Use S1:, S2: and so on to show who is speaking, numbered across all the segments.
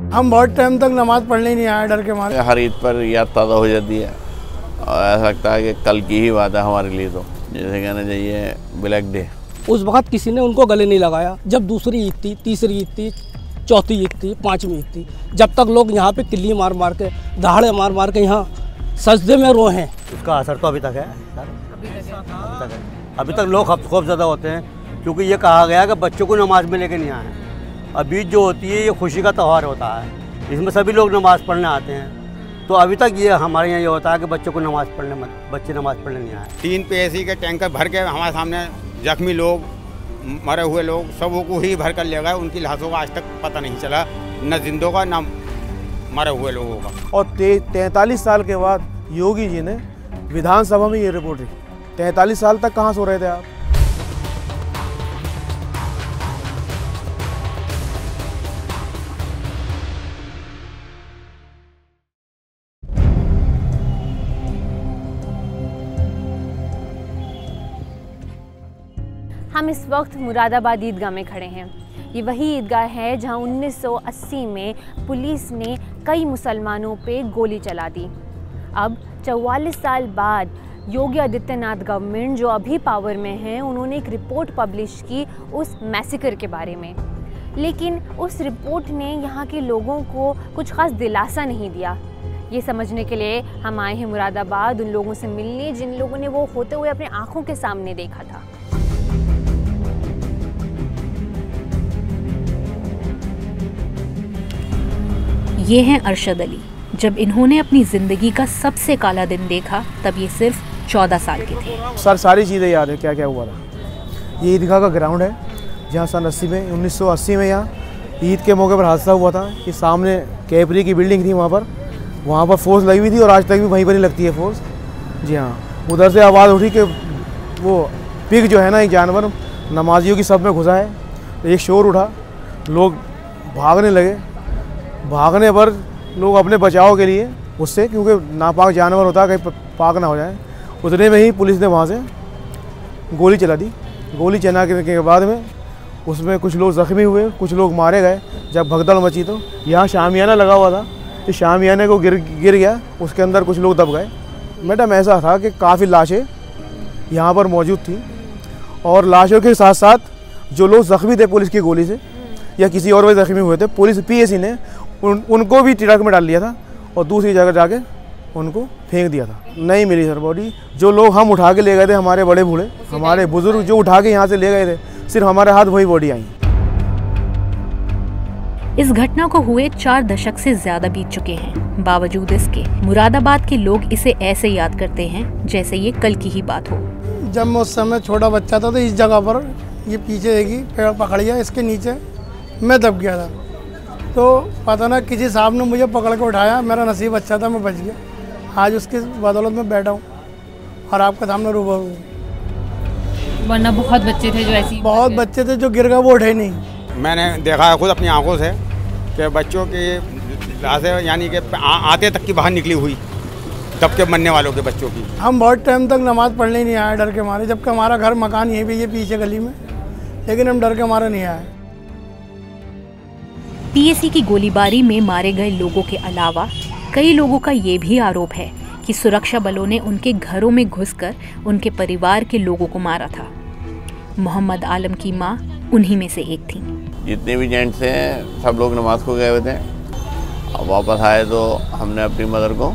S1: हम बहुत टाइम तक नमाज पढ़ने नहीं आए डर के मारे।
S2: हर ईद पर याद ताज़ा हो जाती है और ऐसा लगता है कि कल की ही बात है हमारे लिए। तो जैसे कहना चाहिए ब्लैक डे।
S3: उस वक्त किसी ने उनको गले नहीं लगाया। जब दूसरी ईद थी, तीसरी ईद थी, चौथी ईद थी, पांचवी ईद थी, जब तक लोग यहाँ पे किल्ली मार मार के, दहाड़े मार मार के यहाँ सजदे में रोए हैं।
S4: उसका असर तो अभी तक है अभी तक लोग खौफ ज़्यादा होते हैं, क्योंकि ये कहा गया कि बच्चों को नमाज में लेके नहीं आए। अब ईद जो होती है ये खुशी का त्यौहार होता है, इसमें सभी लोग नमाज़ पढ़ने आते हैं। तो अभी तक ये हमारे यहाँ ये होता है कि बच्चों को बच्चे नमाज़ पढ़ने नहीं आए।
S5: 3 PSC के टैंकर भर के हमारे सामने जख्मी लोग, मरे हुए लोग, सबों को ही भर कर ले गए। उनकी लाशों का आज तक पता नहीं चला, न जिंदों का न मरे हुए लोगों का।
S6: और 43 साल के बाद योगी जी ने विधानसभा में ये रिपोर्ट रखी। 43 साल तक कहाँ सो रहे थे आप?
S7: हम इस वक्त मुरादाबाद ईदगाह में खड़े हैं। ये वही ईदगाह है जहां 1980 में पुलिस ने कई मुसलमानों पे गोली चला दी। अब 44 साल बाद योगी आदित्यनाथ गवर्नमेंट जो अभी पावर में है, उन्होंने एक रिपोर्ट पब्लिश की उस मैसेकर के बारे में। लेकिन उस रिपोर्ट ने यहाँ के लोगों को कुछ खास दिलासा नहीं दिया। ये समझने के लिए हम आए हैं मुरादाबाद, उन लोगों से मिलने जिन लोगों ने वो होते हुए अपने आँखों के सामने देखा था।
S8: ये हैं अरशद अली। जब इन्होंने अपनी ज़िंदगी का सबसे काला दिन देखा तब ये सिर्फ 14 साल के थे।
S6: सर सारी चीज़ें याद है, क्या क्या हुआ था। ये ईदगाह का ग्राउंड है जहाँ सन 1980 में यहाँ ईद के मौके पर हादसा हुआ था। कि सामने कैपरी की बिल्डिंग थी, वहाँ पर फोर्स लगी हुई थी और आज तक भी वहीं पर ही लगती है फोर्स। जी हाँ, उधर से आवाज़ उठी कि वो पिग जो है ना, एक जानवर नमाजियों की सब में घुसा है। एक शोर उठा, लोग भागने लगे। भागने पर लोग अपने बचाव के लिए उससे, क्योंकि नापाक जानवर होता है, कहीं पाक ना हो जाए, उतने में ही पुलिस ने वहाँ से गोली चला दी। गोली चलाने के बाद में उसमें कुछ लोग ज़ख्मी हुए, कुछ लोग मारे गए। जब भगदड़ मची तो यहाँ शामियाना लगा हुआ था, इस शामियाने को गिर गया, उसके अंदर कुछ लोग दब गए। मैडम ऐसा था कि काफ़ी लाशें यहाँ पर मौजूद थी और लाशों के साथ साथ जो लोग ज़ख्मी थे पुलिस की गोली से या किसी और वजह ज़ख्मी हुए थे, पुलिस PSC ने उनको भी ट्रक में डाल लिया था और दूसरी जगह जाके उनको फेंक दिया था। नहीं मिली सर बॉडी। जो लोग हम उठा के ले गए थे, हमारे बड़े बूढ़े, हमारे बुजुर्ग जो उठा के यहाँ से ले गए थे, सिर्फ हमारे हाथ वही बॉडी आई।
S8: इस घटना को हुए 4 दशक से ज्यादा बीत चुके हैं। बावजूद इसके मुरादाबाद के लोग इसे ऐसे याद करते हैं जैसे ये कल की ही बात हो।
S1: जब मैं उस समय छोटा बच्चा था तो इस जगह पर ये पीछे एक पेड़ पकड़ गया, इसके नीचे मैं दब गया था। तो पता ना किसी साहब ने मुझे पकड़ के उठाया, मेरा नसीब अच्छा था, मैं बच गया। आज उसकी बदौलत में बैठा हूँ और आपके सामने रूबरू हूँ।
S9: वरना बहुत बच्चे थे जो ऐसी,
S1: बहुत बच्चे थे जो गिर गए, वो उठे नहीं।
S5: मैंने देखा है खुद अपनी आंखों से कि बच्चों की लाशें यानी कि आते तक की बाहर निकली हुई, दब के मरने वालों के बच्चों की।
S1: हम बहुत टाइम तक नमाज पढ़ने नहीं आए डर के मारे, जबकि हमारा घर मकान यहीं पे, ये पीछे गली में, लेकिन हम डर के मारे नहीं आए।
S8: PSC की गोलीबारी में मारे गए लोगों के अलावा कई लोगों का ये भी आरोप है कि सुरक्षा बलों ने उनके घरों में घुसकर उनके परिवार के लोगों को मारा था। मोहम्मद आलम की मां उन्हीं में से एक थी।
S2: जितने भी जेंट्स हैं सब लोग नमाज को गए हुए थे। अब वापस आए तो हमने अपनी मदर को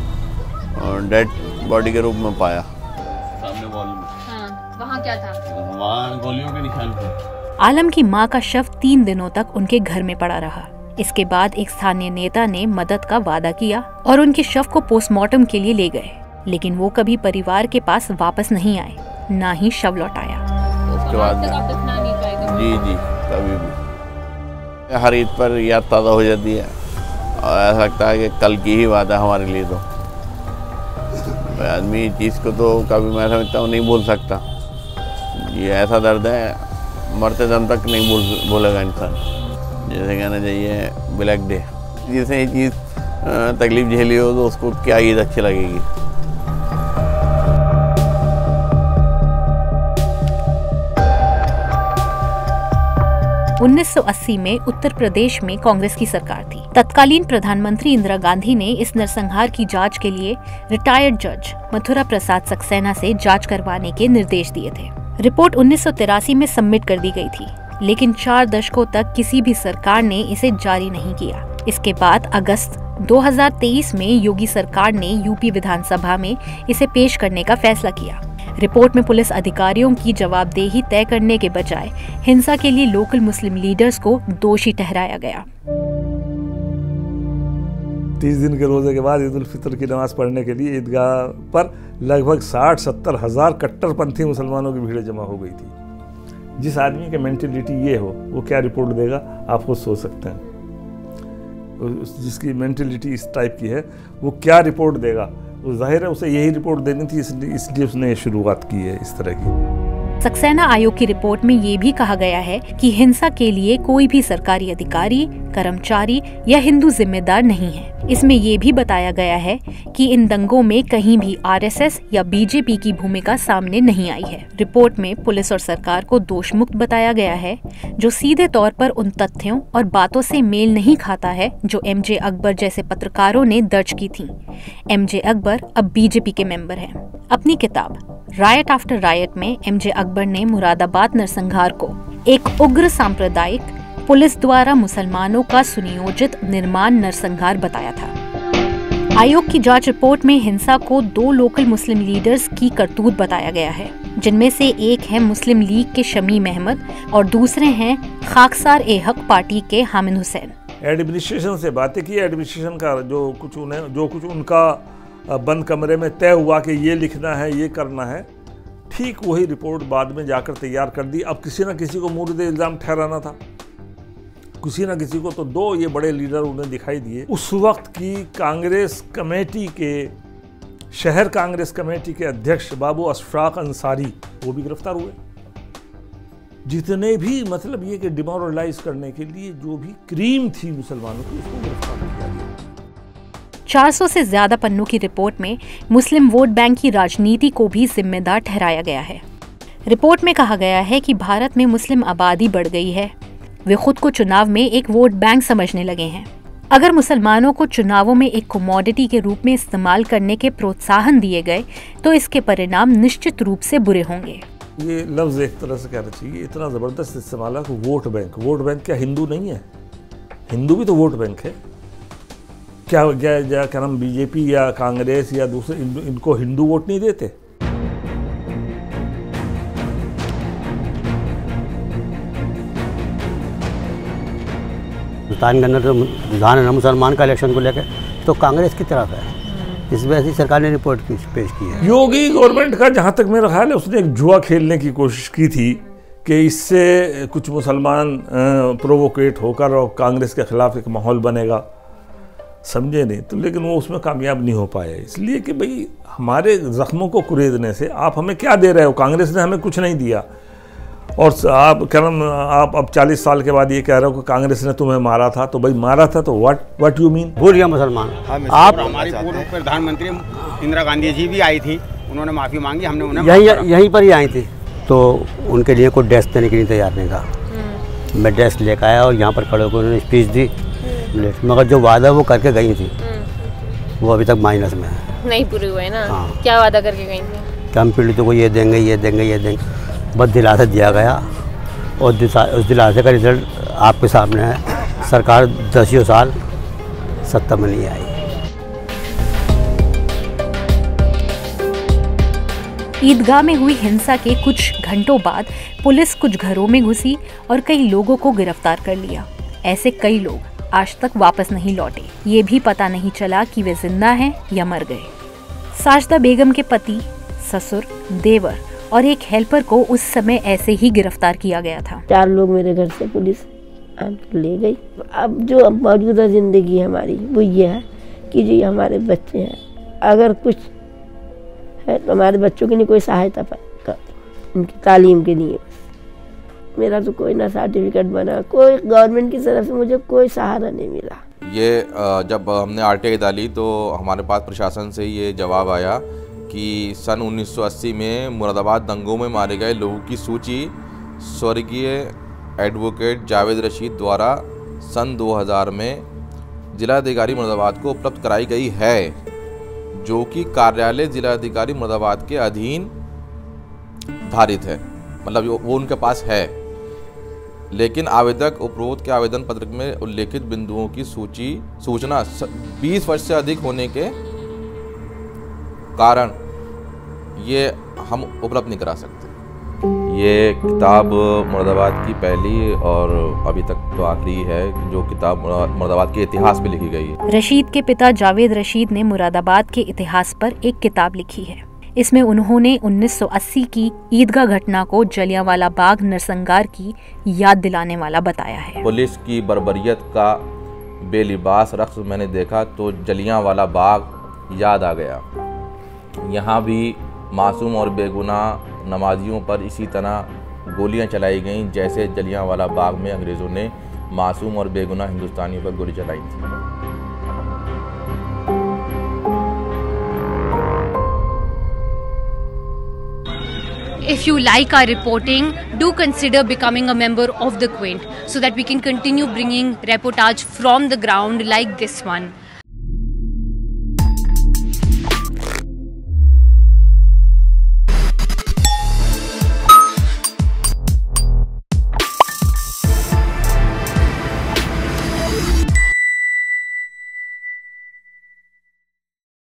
S2: डेड बॉडी के रूप में पाया। सामने वॉल में।
S9: हाँ, वहाँ क्या था?
S2: वहाँ गोलियों के निशान थे।
S8: आलम की मां का शव 3 दिनों तक उनके घर में पड़ा रहा। इसके बाद एक स्थानीय नेता ने मदद का वादा किया और उनके शव को पोस्टमार्टम के लिए ले गए, लेकिन वो कभी परिवार के पास वापस नहीं आए, ना ही शव लौटाया।
S2: उसके बाद जी कभी भी हर ईद पर याद ताज़ा हो जाती है और ऐसा लगता है कि कल की ही बात है हमारे लिए। तो आदमी चीज़ को तो कभी मैं समझता हूँ नहीं भूल सकता। ये ऐसा दर्द है, मरते दम तक नहीं भूलेगा इंसान। जैसे कहना चाहिए ब्लैक डे। जिसे ये चीज़ तकलीफ झेली हो तो उसको क्या ईद अच्छी लगेगी।
S8: 1980 में उत्तर प्रदेश में कांग्रेस की सरकार थी। तत्कालीन प्रधानमंत्री इंदिरा गांधी ने इस नरसंहार की जांच के लिए रिटायर्ड जज मथुरा प्रसाद सक्सेना से जांच करवाने के निर्देश दिए थे। रिपोर्ट 1983 में सबमिट कर दी गई थी, लेकिन 4 दशकों तक किसी भी सरकार ने इसे जारी नहीं किया। इसके बाद अगस्त 2023 में योगी सरकार ने यूपी विधानसभा में इसे पेश करने का फैसला किया। रिपोर्ट में पुलिस अधिकारियों की जवाबदेही तय करने के बजाय हिंसा के लिए लोकल मुस्लिम लीडर्स को दोषी ठहराया गया।
S10: 30 दिन के रोजे के बाद ईद उल फितर की नमाज पढ़ने के लिए ईदगाह पर लगभग 60-70 हज़ार कट्टरपंथी मुसलमानों की भीड़ जमा हो गई थी। जिस आदमी की मेंटेलिटी ये हो वो क्या रिपोर्ट देगा आप खुद सोच सकते हैं। जिसकी मेंटेलिटी इस टाइप की है वो क्या रिपोर्ट देगा, वो जाहिर है उसे यही रिपोर्ट देनी थी, इसलिए उसने शुरुआत की है इस तरह की।
S8: सक्सेना आयोग की रिपोर्ट में ये भी कहा गया है कि हिंसा के लिए कोई भी सरकारी अधिकारी, कर्मचारी या हिंदू जिम्मेदार नहीं है। इसमें ये भी बताया गया है कि इन दंगों में कहीं भी आरएसएस या बीजेपी की भूमिका सामने नहीं आई है। रिपोर्ट में पुलिस और सरकार को दोषमुक्त बताया गया है, जो सीधे तौर पर उन तथ्यों और बातों से मेल नहीं खाता है जो एमजे अकबर जैसे पत्रकारों ने दर्ज की थी। एमजे अकबर अब बीजेपी के मेंबर हैं। अपनी किताब रायट आफ्टर रायट में एमजे अकबर ने मुरादाबाद नरसंहार को एक उग्र सांप्रदायिक पुलिस द्वारा मुसलमानों का सुनियोजित निर्माण नरसंहार बताया था। आयोग की जांच रिपोर्ट में हिंसा को 2 लोकल मुस्लिम लीडर्स की करतूत बताया गया है, जिनमें से एक है मुस्लिम लीग के शमीम अहमद और दूसरे हैं खाकसार-ए-हक पार्टी के हामिद हुसैन।
S10: एडमिनिस्ट्रेशन से बातें की, एडमिनिस्ट्रेशन का जो कुछ उनका बंद कमरे में तय हुआ कि ये लिखना है, ये करना है, ठीक वही रिपोर्ट बाद में जाकर तैयार कर दी। अब किसी न किसी को मुर्द इल्ज़ाम ठहराना था, किसी न किसी को, तो 2 ये बड़े लीडर उन्हें दिखाई दिए। उस वक्त की कांग्रेस कमेटी के, शहर कांग्रेस कमेटी के अध्यक्ष बाबू अशफाक अंसारी, वो भी गिरफ्तार हुए। जितने भी मतलब ये कि डिमोरलाइज करने के लिए जो भी क्रीम थी मुसलमानों की, उसको गिरफ्तार किया गया।
S8: 400 से ज्यादा पन्नों की रिपोर्ट में मुस्लिम वोट बैंक की राजनीति को भी जिम्मेदार ठहराया गया है। रिपोर्ट में कहा गया है कि भारत में मुस्लिम आबादी बढ़ गई है, वे खुद को चुनाव में एक वोट बैंक समझने लगे हैं। अगर मुसलमानों को चुनावों में एक कमोडिटी के रूप में इस्तेमाल करने के प्रोत्साहन दिए गए तो इसके परिणाम निश्चित रूप से बुरे होंगे।
S10: ये लफ्ज़ एक तरह से कहना चाहिए, इतना ज़बरदस्त इस्तेमाल है कि वोट बैंक। वोट बैंक क्या हिंदू नहीं है? हिंदू भी तो वोट बैंक है। क्या नाम बीजेपी या कांग्रेस या दूसरे इनको हिंदू वोट नहीं देते?
S4: हिंदुस्तान के अंदर तो रुझान है ना मुसलमान का इलेक्शन को लेकर, तो कांग्रेस की तरफ है। इस वजह से सरकार ने रिपोर्ट पेश की है।
S10: योगी गवर्नमेंट का जहाँ तक मेरा ख्याल है, उसने एक जुआ खेलने की कोशिश की थी कि इससे कुछ मुसलमान प्रोवोकेट होकर और कांग्रेस के खिलाफ एक माहौल बनेगा, समझे नहीं तो, लेकिन वो उसमें कामयाब नहीं हो पाया। इसलिए कि भाई हमारे ज़ख्मों को कुरेदने से आप हमें क्या दे रहे हो? कांग्रेस ने हमें कुछ नहीं दिया, और आप क्या नाम, आप अब 40 साल के बाद ये कह रहे हो कि कांग्रेस ने तुम्हें मारा था, तो भाई मारा था तो व्हाट यू मीन?
S4: भूल गया मुसलमान।
S5: आप हमारी पूर्व प्रधानमंत्री इंदिरा गांधी जी भी आई थी, उन्होंने माफ़ी मांगी, हमने उन्हें
S4: यहीं पर ही आई थी, तो उनके लिए कोई ड्रेस देने के लिए तैयार नहीं था। मैं ड्रेस लेकर आया और यहाँ पर खड़े होकर उन्होंने स्पीच दी, मगर जो वादा वो करके गई थी वो अभी तक माइनस में है,
S9: नहीं पूरे हुए ना।
S4: हाँ।
S9: क्या वादा करके गई थी?
S4: कि हम पीड़ितों को ये देंगे, ये देंगे, ये देंगे, बस दिलासा दिया गया, और उस दिलासे का रिजल्ट आपके सामने है। सरकार 10 साल सत्ता में नहीं आई।
S8: ईदगाह में हुई हिंसा के कुछ घंटों बाद पुलिस कुछ घरों में घुसी और कई लोगों को गिरफ्तार कर लिया। ऐसे कई लोग आज तक वापस नहीं लौटे। ये भी पता नहीं चला कि वे जिंदा हैं या मर गए। साजदा बेगम के पति, ससुर, देवर और एक हेल्पर को उस समय ऐसे ही गिरफ्तार किया गया था।
S11: 4 लोग मेरे घर से पुलिस ले गई। अब जो मौजूदा जिंदगी हमारी वो ये है कि जी हमारे बच्चे हैं, अगर कुछ है तो हमारे बच्चों के लिए कोई सहायता कर, उनकी तालीम के लिए। मेरा तो कोई ना सर्टिफिकेट बना, कोई गवर्नमेंट की तरफ से मुझे कोई सहारा नहीं मिला।
S12: ये जब हमने आरटीआई डाली तो हमारे पास प्रशासन से ये जवाब आया कि सन 1980 में मुरादाबाद दंगों में मारे गए लोगों की सूची स्वर्गीय एडवोकेट जावेद रशीद द्वारा सन 2000 में जिलाधिकारी मुरादाबाद को उपलब्ध कराई गई है, जो कि कार्यालय जिलाधिकारी मुरादाबाद के अधीन धारित है, मतलब वो उनके पास है। लेकिन आवेदक उपरोक्त के आवेदन पत्र में उल्लेखित बिंदुओं की सूचना 20 वर्ष से अधिक होने के कारण ये हम उपलब्ध नहीं करा सकते। ये किताब मुरादाबाद की पहली और अभी तक तो आखिरी है जो किताब मुरादाबाद के इतिहास पे लिखी गई है।
S8: रशीद के पिता जावेद रशीद ने मुरादाबाद के इतिहास पर एक किताब लिखी है। इसमें उन्होंने 1980 की ईदगाह घटना को जलियांवाला बाग नरसंहार की याद दिलाने वाला बताया है।
S12: पुलिस की बर्बरियत का बेलिबास रक्स मैंने देखा तो जलियांवाला बाग याद आ गया। यहाँ भी मासूम और बेगुनाह नमाजियों पर इसी तरह गोलियां चलाई गईं जैसे जलियांवाला बाग में अंग्रेज़ों ने मासूम और बेगुनाह हिंदुस्तानियों पर गोली चलाई थी।
S7: If you like our reporting, do consider becoming a member of the Quint so that we can continue bringing reportage from the ground like this one.